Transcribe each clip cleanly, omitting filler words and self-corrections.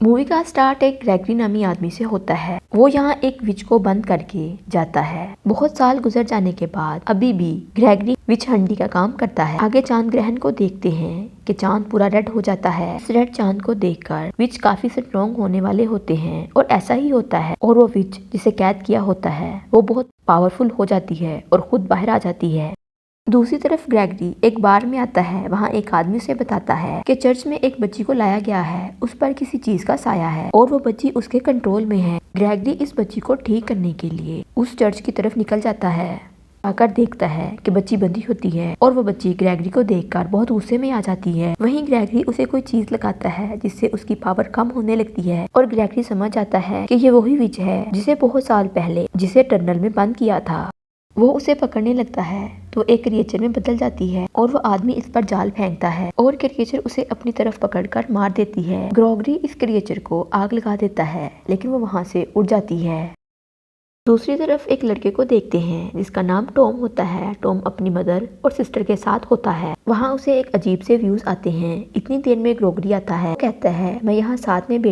Movie का start एक Gregory नामी आदमी से होता है। वो यहाँ एक विच को बंद करके जाता है। बहुत साल गुजर जाने के बाद अभी भी ग्रेगरी विच हंडी का काम करता है। आगे चांद ग्रहण को देखते हैं कि चांद पूरा रेड हो जाता है। इस रेड चांद को देखकर विच काफी स्ट्रॉन्ग होने वाले होते हैं और ऐसा ही होता है। और वो विच जिसे कैद किया होता है वो बहुत पावरफुल हो जाती है और खुद बाहर आ जाती है। दूसरी तरफ ग्रेगरी एक बार में आता है। वहाँ एक आदमी उसे बताता है कि चर्च में एक बच्ची को लाया गया है, उस पर किसी चीज का साया है और वो बच्ची उसके कंट्रोल में है। ग्रेगरी इस बच्ची को ठीक करने के लिए उस चर्च की तरफ निकल जाता है। आकर देखता है कि बच्ची बंधी होती है और वो बच्ची ग्रेगरी को देखकर बहुत गुस्से में आ जाती है। वहीं ग्रेगरी उसे कोई चीज लगाता है जिससे उसकी पावर कम होने लगती है और ग्रेगरी समझ जाता है कि ये वही विच है जिसे बहुत साल पहले जिसे टनल में बंद किया था। वो उसे पकड़ने लगता है तो एक क्रिएचर में बदल जाती है और वो आदमी इस पर जाल फेंकता है और क्रिएचर उसे अपनी तरफ पकड़कर मार देती है। ग्रेगरी इस क्रिएचर को आग लगा देता है लेकिन वो वहां से उड़ जाती है। दूसरी तरफ एक लड़के को देखते हैं जिसका नाम टॉम होता है। टॉम अपनी मदर और सिस्टर के साथ होता है। वहाँ उसे एक अजीब से व्यूज आते हैं। इतनी देर में ग्रेगरी आता है, कहता है मैं यहाँ सातवें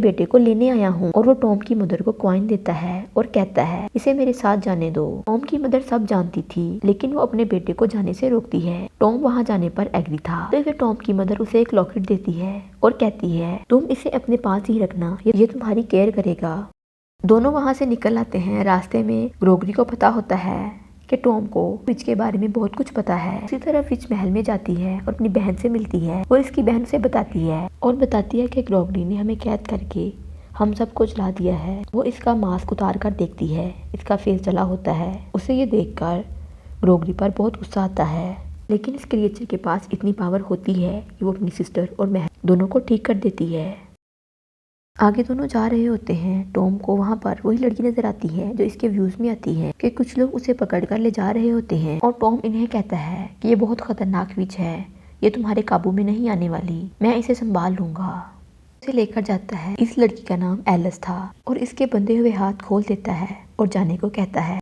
बेटे को लेने आया हूँ और वो टॉम की मदर को कॉइन देता है और कहता है इसे मेरे साथ जाने दो। टॉम की मदर सब जानती थी लेकिन वो अपने बेटे को जाने से रोकती है। टॉम वहाँ जाने पर एग्री था तो फिर टॉम की मदर उसे एक लॉकेट देती है और कहती है तुम इसे अपने पास ही रखना, ये तुम्हारी केयर करेगा। दोनों वहां से निकल आते हैं। रास्ते में ग्रेगरी को पता होता है कि टॉम को विच के बारे में बहुत कुछ पता है। उसी तरह विच महल में जाती है और अपनी बहन से मिलती है और इसकी बहन से बताती है कि ग्रेगरी ने हमें कैद करके हम सबको जला दिया है। वो इसका मास्क उतार कर देखती है, इसका फेस जला होता है। उसे ये देखकर ग्रेगरी पर बहुत गुस्सा आता है लेकिन इस क्रिएचर के पास इतनी पावर होती है कि वो अपनी सिस्टर और महल दोनों को ठीक कर देती है। आगे दोनों जा रहे होते हैं। टॉम को वहाँ पर वही लड़की नजर आती है जो इसके व्यूज में आती है कि कुछ लोग उसे पकड़कर ले जा रहे होते हैं और टॉम इन्हें कहता है कि ये बहुत खतरनाक विच है, ये तुम्हारे काबू में नहीं आने वाली, मैं इसे संभाल लूंगा। उसे लेकर जाता है। इस लड़की का नाम एलिस था और इसके बंधे हुए हाथ खोल देता है और जाने को कहता है।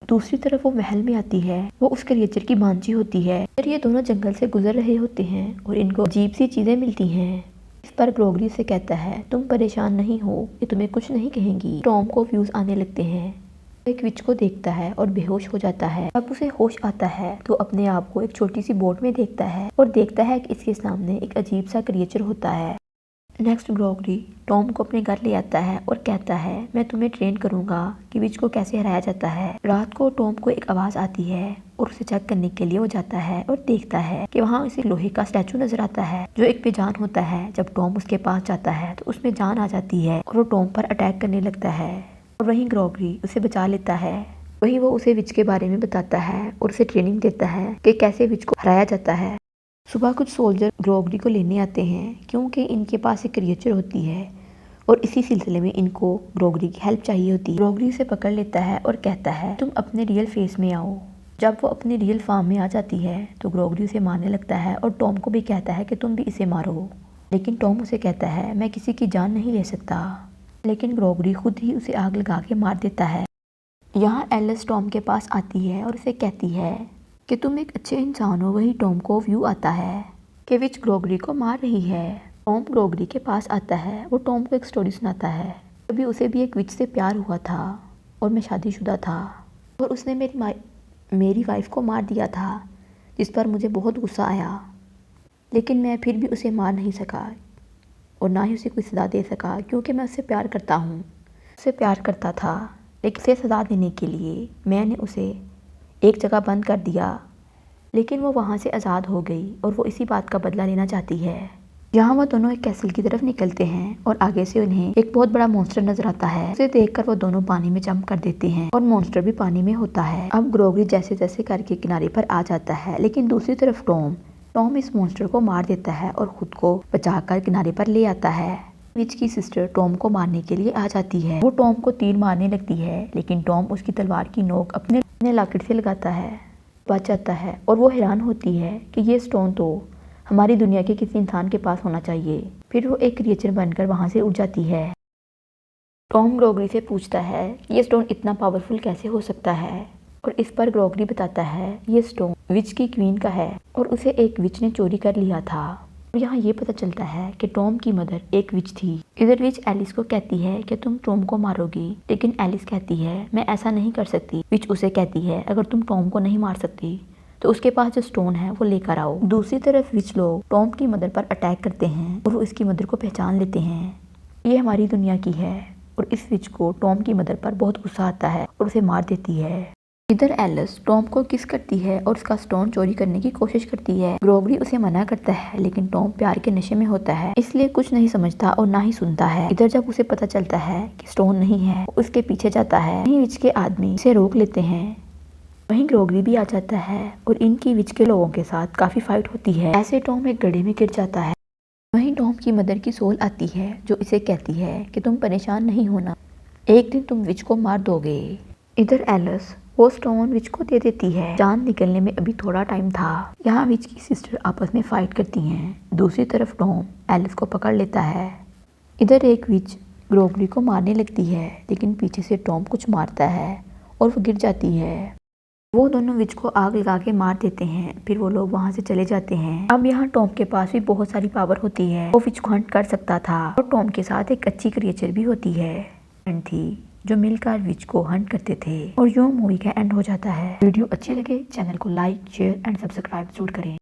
दूसरी तरफ वो महल में आती है। वो उस क्रिएचर की मांझी होती है। फिर ये दोनों जंगल से गुजर रहे होते हैं और इनको अजीब सी चीजें मिलती हैं। इस पर ग्रेगरी से कहता है तुम परेशान नहीं हो, ये तुम्हें कुछ नहीं कहेंगी। टॉम को व्यूज आने लगते हैं। एक विच को देखता है और बेहोश हो जाता है। अब उसे होश आता है तो अपने आप को एक छोटी सी बोट में देखता है और देखता है कि इसके सामने एक अजीब सा क्रिएचर होता है। नेक्स्ट ग्रेगरी टॉम को अपने घर ले आता है और कहता है मैं तुम्हें ट्रेन करूंगा कि विच को कैसे हराया जाता है। रात को टॉम को एक आवाज आती है और उसे चेक करने के लिए वो जाता है और देखता है कि वहाँ उसे लोहे का स्टैचू नजर आता है जो एक बेजान होता है। जब टॉम उसके पास जाता है तो उसमें जान आ जाती है और वो टॉम पर अटैक करने लगता है और वहीं ग्रेगरी उसे बचा लेता है। वहीं वो उसे विच के बारे में बताता है और उसे ट्रेनिंग देता है कि कैसे विच को हराया जाता है। सुबह कुछ सोल्जर ग्रेगरी को लेने आते हैं क्योंकि इनके पास एक क्रिएचर होती है और इसी सिलसिले में इनको ग्रेगरी की हेल्प चाहिए होती है। ग्रेगरी उसे पकड़ लेता है और कहता है तुम अपने रियल फेस में आओ। जब वो अपनी रियल फॉर्म में आ जाती है तो ग्रेगरी उसे मारने लगता है और टॉम को भी कहता है कि तुम भी इसे मारो। लेकिन टॉम उसे कहता है मैं किसी की जान नहीं ले सकता। लेकिन ग्रेगरी खुद ही उसे आग लगा के मार देता है। यहाँ एलिस टॉम के पास आती है और उसे कहती है कि तुम एक अच्छे इंसान हो। वही टॉम को व्यू आता है कि विच ग्रेगरी को मार रही है। टॉम ग्रेगरी के पास आता है। वो टॉम को एक स्टोरी सुनाता है। कभी उसे भी एक विच से प्यार हुआ था और मैं शादीशुदा था और उसने मेरी वाइफ को मार दिया था जिस पर मुझे बहुत गुस्सा आया। लेकिन मैं फिर भी उसे मार नहीं सका और ना ही उसे कोई सज़ा दे सका क्योंकि मैं उससे प्यार करता हूँ। उससे प्यार करता था लेकिन उसे सज़ा देने के लिए मैंने उसे एक जगह बंद कर दिया। लेकिन वो वहाँ से आज़ाद हो गई और वो इसी बात का बदला लेना चाहती है। यहाँ वो दोनों एक कैसल की तरफ निकलते हैं और आगे से उन्हें एक बहुत बड़ा मॉन्स्टर नजर आता है। उसे देखकर वो दोनों पानी में जंप कर देते हैं और मॉन्स्टर भी पानी में होता है। अब ग्रेगरी जैसे जैसे करके किनारे पर आ जाता है लेकिन दूसरी तरफ टॉम इस मॉन्स्टर को मार देता है और खुद को बचाकर किनारे पर ले आता है। विच की सिस्टर टॉम को मारने के लिए आ जाती है। वो टॉम को तीर मारने लगती है लेकिन टॉम उसकी तलवार की नोक अपने लॉकेट से लगाता है, बच जाता है और वो हैरान होती है कि ये स्टोन तो हमारी दुनिया के किसी इंसान के पास होना चाहिए। फिर वो एक क्रिएचर बनकर वहाँ से उड़ जाती है। टॉम ग्रेगरी से पूछता है ये स्टोन इतना पावरफुल कैसे हो सकता है और इस पर ग्रेगरी बताता है ये स्टोन विच की क्वीन का है और उसे एक विच ने चोरी कर लिया था। और यहाँ ये पता चलता है कि टॉम की मदर एक विच थी। इधर विच एलिस को कहती है कि तुम टॉम को मारोगी, लेकिन एलिस कहती है मैं ऐसा नहीं कर सकती। विच उसे कहती है अगर तुम टॉम को नहीं मार सकती तो उसके पास जो स्टोन है वो लेकर आओ। दूसरी तरफ विच लोग टॉम की मदर पर अटैक करते हैं और वो इसकी मदर को पहचान लेते हैं। ये हमारी दुनिया की है और इस विच को टॉम की मदर पर बहुत गुस्सा आता है और उसे मार देती है। इधर एलिस टॉम को किस करती है और उसका स्टोन चोरी करने की कोशिश करती है। ग्रोगरी उसे मना करता है, लेकिन टॉम प्यार के नशे में होता है, इसलिए कुछ नहीं समझता और ना ही सुनता है। इधर जब उसे पता चलता है कि स्टोन नहीं है, उसके पीछे जाता है। वहीं विच के आदमी उसे रोक लेते हैं। वहीं ग्रोगरी भी आ जाता है और इनकी विच के लोगों के साथ काफी फाइट होती है। ऐसे टॉम एक गड्ढे में गिर जाता है। वहीं टॉम की मदर की सोल आती है जो इसे कहती है कि तुम परेशान नहीं होना, एक दिन तुम विच को मार दोगे। इधर एलिस वो स्टोन विच को दे देती है। चांद निकलने में अभी थोड़ा टाइम था। यहाँ विच की सिस्टर आपस में फाइट करती हैं। दूसरी तरफ टॉम एलिस को पकड़ लेता है। इधर एक विच ग्रोगरी को मारने लगती है, लेकिन पीछे से टॉम कुछ मारता है और वो गिर जाती है। वो दोनों विच को आग लगा के मार देते हैं, फिर वो लोग वहाँ से चले जाते हैं। अब यहाँ टॉम के पास भी बहुत सारी पावर होती है, वो विच को हंट कर सकता था और टॉम के साथ एक अच्छी क्रिएचर भी होती है थी जो मिलकर विच को हंट करते थे। और यूं मूवी का एंड हो जाता है। वीडियो अच्छी लगे चैनल को लाइक शेयर एंड सब्सक्राइब जरूर करें।